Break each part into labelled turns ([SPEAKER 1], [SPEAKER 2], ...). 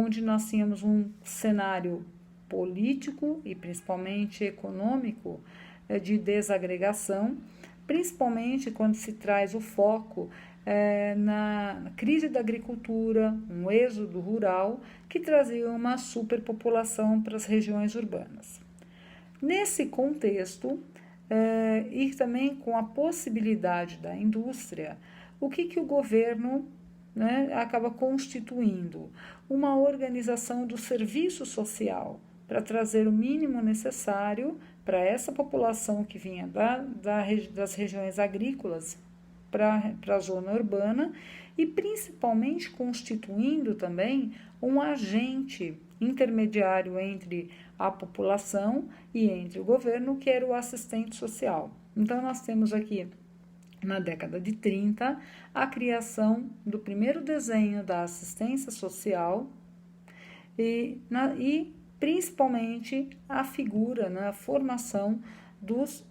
[SPEAKER 1] onde nós tínhamos um cenário político e principalmente econômico de desagregação, principalmente quando se traz o foco na crise da agricultura, um êxodo rural que trazia uma superpopulação para as regiões urbanas. Nesse contexto, e também com a possibilidade da indústria, o que o governo acaba constituindo? Uma organização do serviço social para trazer o mínimo necessário para essa população que vinha das regiões agrícolas para a zona urbana e principalmente constituindo também um agente intermediário entre a população e entre o governo, que era o assistente social. Então, nós temos aqui, na década de 30, a criação do primeiro desenho da assistência social e principalmente a figura, a formação dos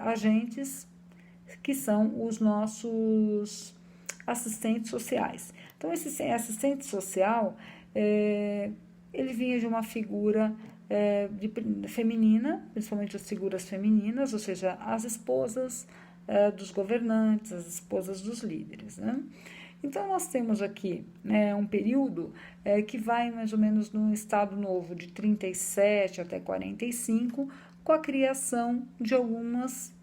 [SPEAKER 1] agentes que são os nossos assistentes sociais. Então, esse assistente social, ele vinha de uma figura feminina, principalmente as figuras femininas, ou seja, as esposas dos governantes, as esposas dos líderes, Então, nós temos aqui um período que vai mais ou menos no Estado Novo de 37 até 45, com a criação de alguns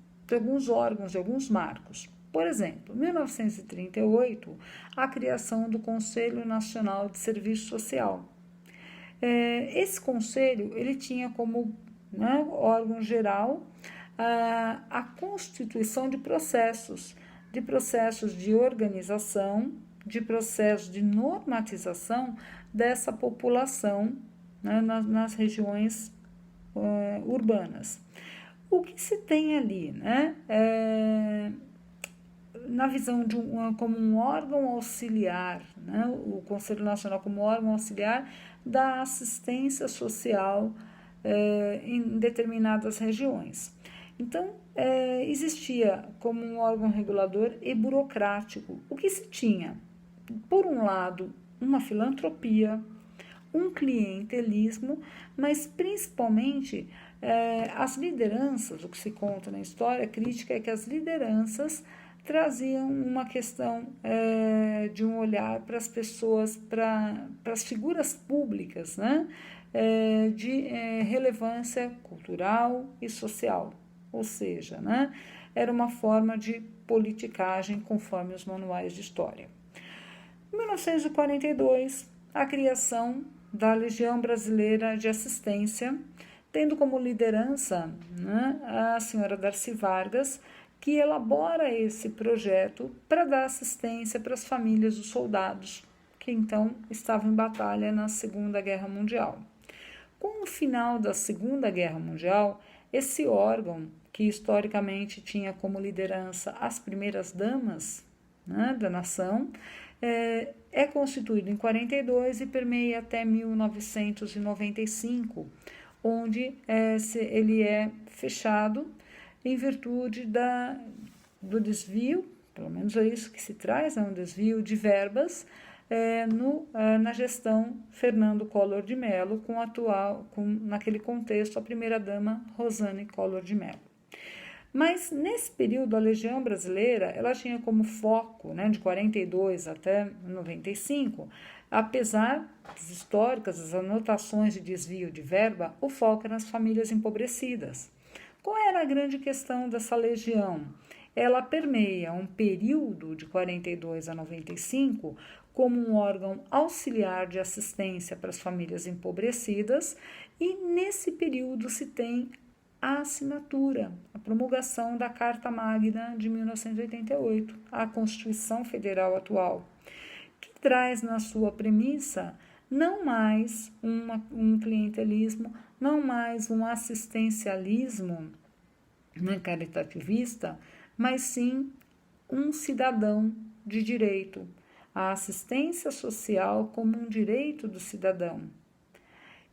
[SPEAKER 1] órgãos, de alguns marcos. Por exemplo, em 1938, a criação do Conselho Nacional de Serviço Social. Esse conselho ele tinha como órgão geral a constituição de processos de organização, de processos de normatização dessa população nas regiões urbanas. O que se tem ali, na visão como um órgão auxiliar, o Conselho Nacional como órgão auxiliar da assistência social em determinadas regiões. Então, existia como um órgão regulador e burocrático. O que se tinha? Por um lado, uma filantropia, um clientelismo, mas principalmente as lideranças, o que se conta na história crítica é que as lideranças traziam uma questão de um olhar para as pessoas, para as figuras públicas, de relevância cultural e social, ou seja, era uma forma de politicagem conforme os manuais de história. Em 1942, a criação da Legião Brasileira de Assistência, tendo como liderança a senhora Darcy Vargas, que elabora esse projeto para dar assistência para as famílias dos soldados que então estavam em batalha na Segunda Guerra Mundial. Com o final da Segunda Guerra Mundial, esse órgão, que historicamente tinha como liderança as primeiras damas da nação, é constituído em 42 e permeia até 1995, onde ele é fechado em virtude do desvio, pelo menos é isso que se traz, um desvio de verbas na gestão Fernando Collor de Mello, naquele contexto, a primeira-dama Rosane Collor de Mello. Mas, nesse período, a Legião Brasileira ela tinha como foco, de 42 até 95, apesar das históricas, das anotações de desvio de verba, o foco era nas famílias empobrecidas. Qual era a grande questão dessa legião? Ela permeia um período de 42 a 95 como um órgão auxiliar de assistência para as famílias empobrecidas e nesse período se tem a assinatura, a promulgação da Carta Magna de 1988, a Constituição Federal atual, que traz na sua premissa não mais um clientelismo, não mais um assistencialismo caritativista, mas sim um cidadão de direito, a assistência social como um direito do cidadão.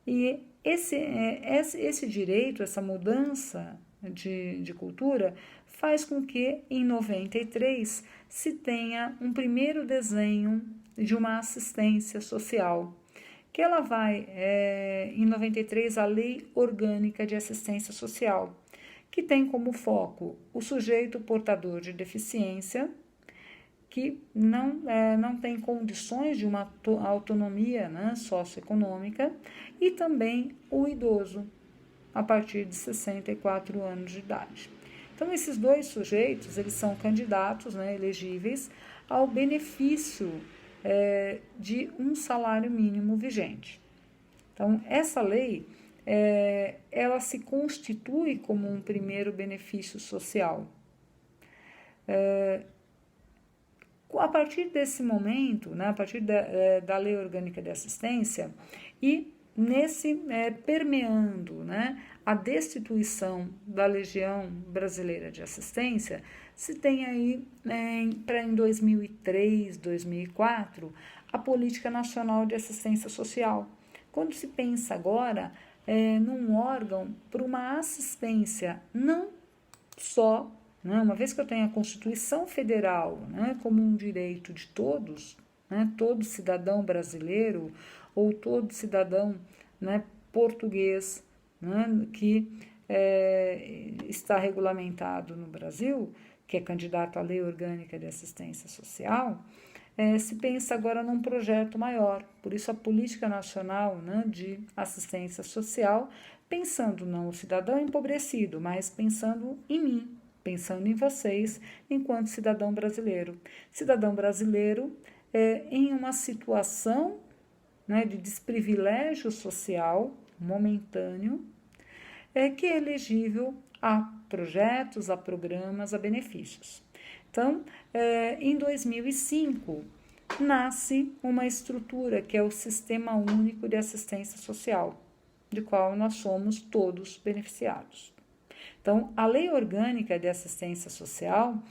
[SPEAKER 1] E esse direito, essa mudança de cultura, faz com que, em 93, se tenha um primeiro desenho de uma assistência social. que ela vai, em 93, a Lei Orgânica de Assistência Social, que tem como foco o sujeito portador de deficiência, que não tem condições de uma autonomia, né, socioeconômica, e também o idoso, a partir de 64 anos de idade. Então, esses dois sujeitos, eles são candidatos, né, elegíveis ao benefício de um salário mínimo vigente. Então, essa lei, ela se constitui como um primeiro benefício social. A partir desse momento, né, a partir da Lei Orgânica de Assistência, e permeando, né, a destituição da Legião Brasileira de Assistência, se tem aí, em 2003, 2004, a Política Nacional de Assistência Social. Quando se pensa agora num órgão para uma assistência não só, né, uma vez que eu tenho a Constituição Federal, né, como um direito de todos, né, todo cidadão brasileiro ou todo cidadão, né, português, né, que está regulamentado no Brasil, que é candidato à Lei Orgânica de Assistência Social, se pensa agora num projeto maior. Por isso a Política Nacional, né, de Assistência Social, pensando não no cidadão empobrecido, mas pensando em mim, pensando em vocês, enquanto cidadão brasileiro. Cidadão brasileiro em uma situação, né, de desprivilégio social momentâneo, que é elegível a projetos, a programas, a benefícios. Então, em 2005, nasce uma estrutura que é o Sistema Único de Assistência Social, de qual nós somos todos beneficiados. Então, a Lei Orgânica de Assistência Social,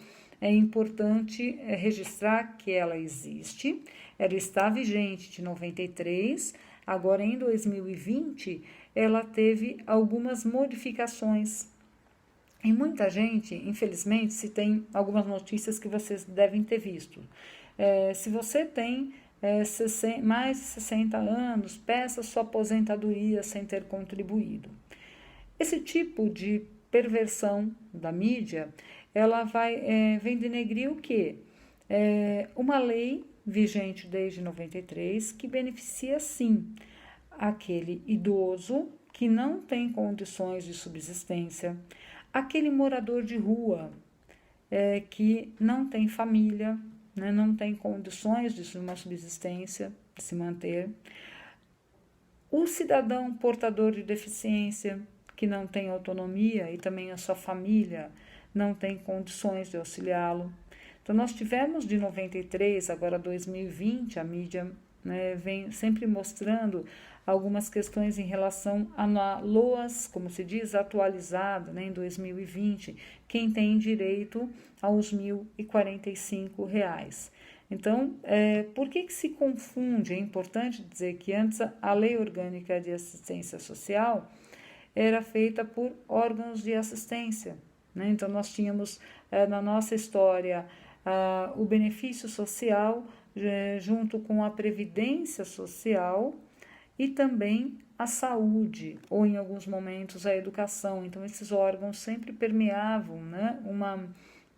[SPEAKER 1] é importante registrar que ela existe, ela está vigente de 93, agora em 2020 ela teve algumas modificações. E muita gente, infelizmente, se tem algumas notícias que vocês devem ter visto. Se você tem mais de 60 anos, peça sua aposentadoria sem ter contribuído. Esse tipo de perversão da mídia, ela vem denegrir o quê? Uma lei vigente desde 93 que beneficia, sim, aquele idoso que não tem condições de subsistência, aquele morador de rua que não tem família, né, não tem condições de uma subsistência, de se manter, o cidadão portador de deficiência que não tem autonomia e também a sua família não tem condições de auxiliá-lo. Então, nós tivemos de 93, agora 2020, a mídia, né, vem sempre mostrando algumas questões em relação a LOAS, como se diz, atualizada, né, em 2020, quem tem direito aos R$ 1.045. Então, por que se confunde? É importante dizer que antes a Lei Orgânica de Assistência Social era feita por órgãos de assistência, né? Então, nós tínhamos na nossa história o benefício social junto com a previdência social e também a saúde, ou em alguns momentos a educação. Então, esses órgãos sempre permeavam, né, uma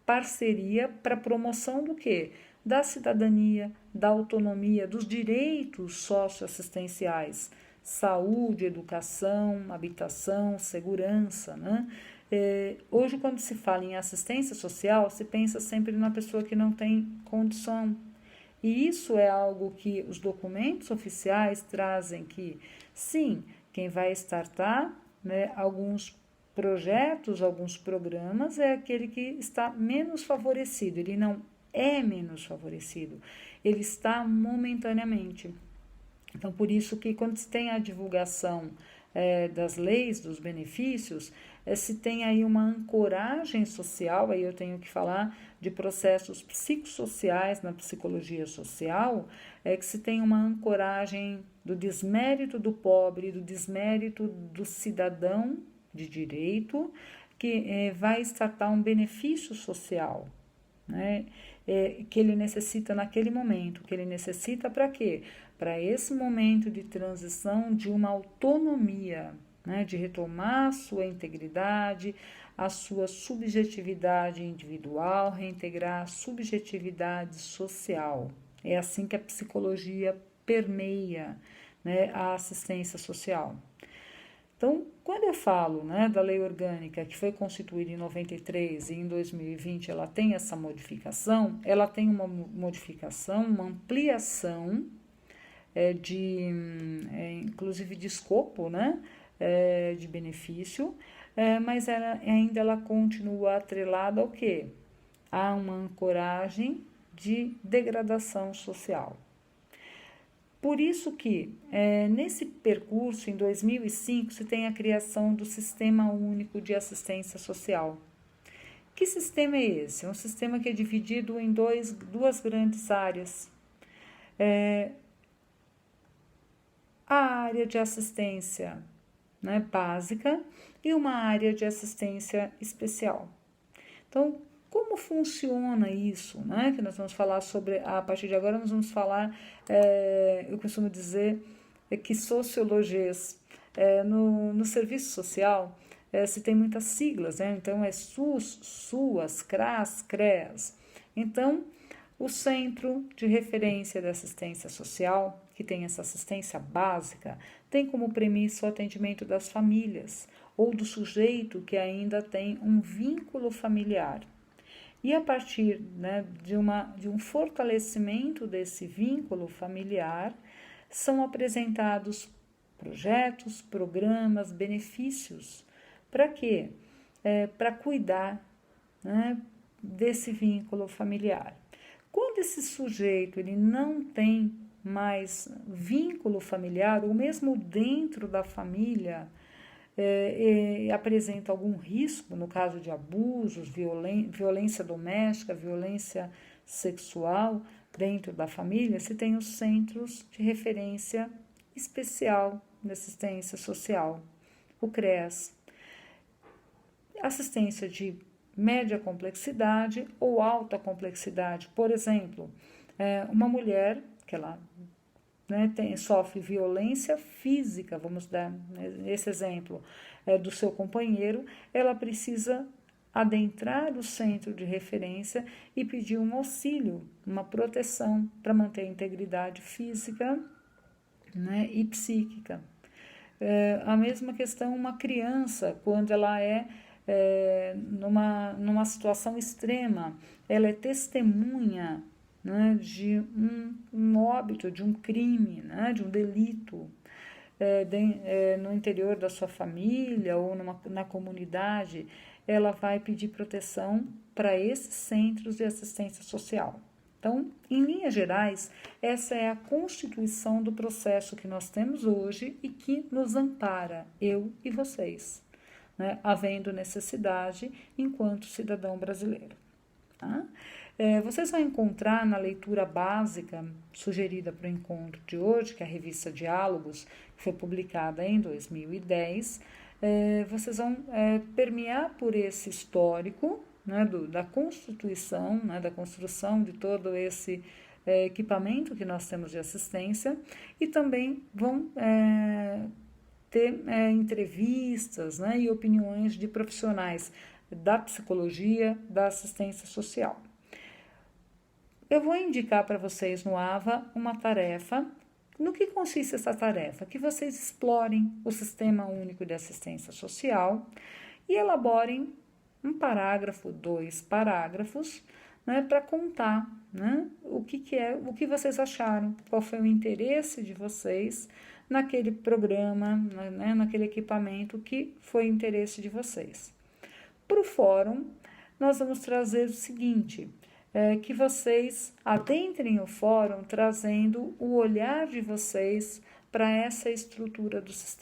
[SPEAKER 1] parceria para a promoção do quê? Da cidadania, da autonomia, dos direitos socioassistenciais, saúde, educação, habitação, segurança, né? Hoje, quando se fala em assistência social, se pensa sempre na pessoa que não tem condição. E isso é algo que os documentos oficiais trazem que, sim, quem vai startar, né, alguns projetos, alguns programas, é aquele que está menos favorecido. Ele não é menos favorecido, ele está momentaneamente. Então, por isso que quando se tem a divulgação das leis, dos benefícios, se tem aí uma ancoragem social, aí eu tenho que falar de processos psicossociais na psicologia social, que se tem uma ancoragem do desmérito do pobre, do desmérito do cidadão de direito, que vai startar um benefício social, né? Que ele necessita naquele momento, que ele necessita para quê? para esse momento de transição de uma autonomia, né, de retomar a sua integridade, a sua subjetividade individual, reintegrar a subjetividade social. É assim que a psicologia permeia, né, a assistência social. Então, quando eu falo, né, da lei orgânica que foi constituída em 93 e em 2020 ela tem essa modificação, ela tem uma modificação, uma ampliação inclusive de escopo, né, de benefício, mas ainda ela continua atrelada ao quê? A uma ancoragem de degradação social. Por isso que, nesse percurso, em 2005, se tem a criação do Sistema Único de Assistência Social. Que sistema é esse? É um sistema que é dividido em duas grandes áreas. A área de assistência, né, básica e uma área de assistência especial. Então, como funciona isso, né? Que nós vamos falar sobre, a partir de agora nós vamos falar, eu costumo dizer que sociologias, no serviço social, se tem muitas siglas, né? Então é SUS, SUAS, CRAS, CREAS. Então, o Centro de Referência de Assistência Social, que tem essa assistência básica, tem como premissa o atendimento das famílias ou do sujeito que ainda tem um vínculo familiar. E a partir, né, de um fortalecimento desse vínculo familiar, são apresentados projetos, programas, benefícios. Para quê? Para cuidar, né, desse vínculo familiar. Quando esse sujeito ele não tem mais vínculo familiar, ou mesmo dentro da família, apresenta algum risco, no caso de abusos, violência doméstica, violência sexual dentro da família, se tem os centros de referência especial de assistência social, o CREAS. Assistência de média complexidade ou alta complexidade. Por exemplo, uma mulher que ela, né, sofre violência física, vamos dar esse exemplo, do seu companheiro, ela precisa adentrar o centro de referência e pedir um auxílio, uma proteção para manter a integridade física, né, e psíquica. A mesma questão, uma criança, quando ela numa situação extrema, ela é testemunha, né, de um óbito, de um crime, né, de um delito no interior da sua família ou na comunidade, ela vai pedir proteção para esses centros de assistência social. Então, em linhas gerais, essa é a constituição do processo que nós temos hoje e que nos ampara, eu e vocês, né, havendo necessidade enquanto cidadão brasileiro. Tá? Vocês vão encontrar na leitura básica sugerida para o encontro de hoje, que é a revista Diálogos, que foi publicada em 2010, vocês vão permear por esse histórico, né, da constituição, né, da construção de todo esse equipamento que nós temos de assistência, e também vão ter entrevistas, né, e opiniões de profissionais da psicologia, da assistência social. Eu vou indicar para vocês no AVA uma tarefa. No que consiste essa tarefa? Que vocês explorem o Sistema Único de Assistência Social e elaborem um parágrafo, 2 parágrafos, né, para contar, né, o que vocês acharam, qual foi o interesse de vocês naquele programa, né, naquele equipamento que foi interesse de vocês. Para o fórum, nós vamos trazer o seguinte, que vocês adentrem o fórum trazendo o olhar de vocês para essa estrutura do sistema.